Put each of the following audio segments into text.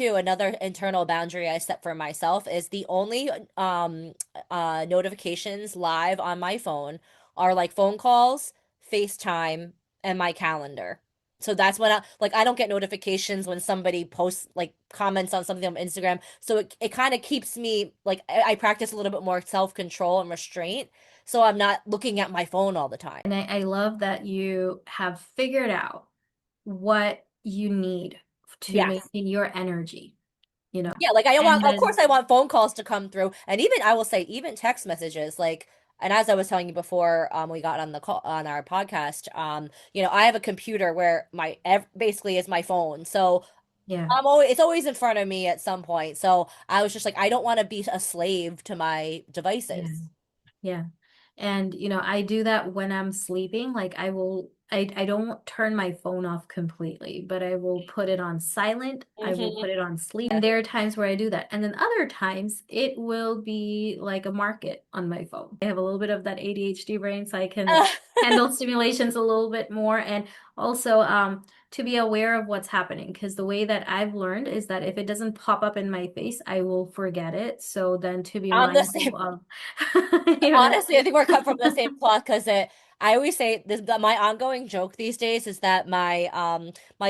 too, another internal boundary I set for myself is the only notifications live on my phone are like phone calls, FaceTime, and my calendar. So that's when I don't get notifications when somebody posts like comments on something on Instagram. So it kind of keeps me like I practice a little bit more self-control and restraint. So I'm not looking at my phone all the time. And I love that you have figured out what you need to Yes. maintain your energy, you know. Yeah, like I And want, of then, course, I want phone calls to come through, and even I will say, even text messages. Like, and as I was telling you before, we got on the call on our podcast. I have a computer where my ev basically is my phone, so yeah. it's always in front of me at some point. So I was just like, I don't want to be a slave to my Yeah. devices. Yeah. And I do that when I'm sleeping. Like I don't turn my phone off completely, but I will put it on silent. I will Hmm. put it on sleep. And there are times where I do that. And then other times it will be like a market on my phone. I have a little bit of that ADHD brain, so I can handle stimulations a little bit more. And also to be aware of what's happening. Because the way that I've learned is that if it doesn't pop up in my face, I will forget it. So then to be I'm the mindful same. of, you know, Honestly, I think we're cut from the same cloth because I always say this. My ongoing joke these days is that my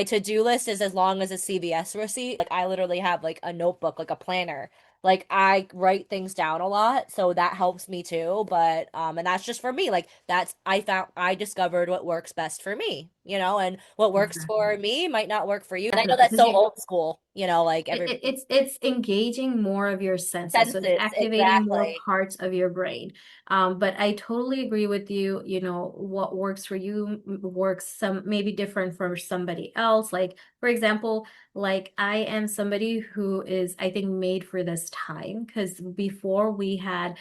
to-do list is as long as a CVS receipt. Like I literally have like a notebook, like a planner. Like I write things down a lot, so that helps me too. But and that's just for me. Like I discovered what works best for me, and what works exactly. for me might not work for you. And I know that's Because so you old school, like everybody it's engaging more of your senses, so it's senses activating more exactly. parts of your brain. But I totally agree with you. What works for you works some maybe different for somebody else. Like for example, like I am somebody who is, I think, made for this time, because before we had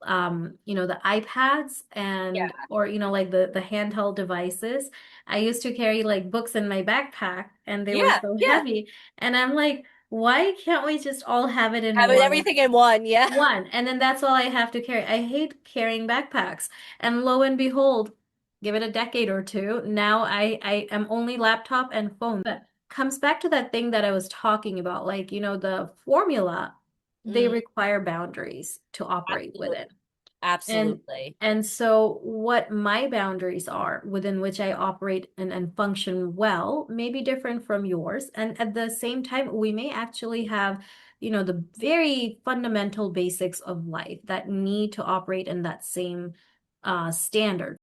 the iPads Yeah, and or like the handheld devices. I used to carry like books in my backpack and they were yeah, so yeah. heavy. And I'm like, why can't we just all have it in Having everything in one, yeah. one? And then that's all I have to carry. I hate carrying backpacks. And lo and behold, give it a decade or two, now I am only laptop and phone. But comes back to that thing that I was talking about, like, the formula, they Mm, require boundaries to operate absolutely. within. And Absolutely. and so what my boundaries are within which I operate and function well may be different from yours. And at the same time, we may actually have, the very fundamental basics of life that need to operate in that same standard.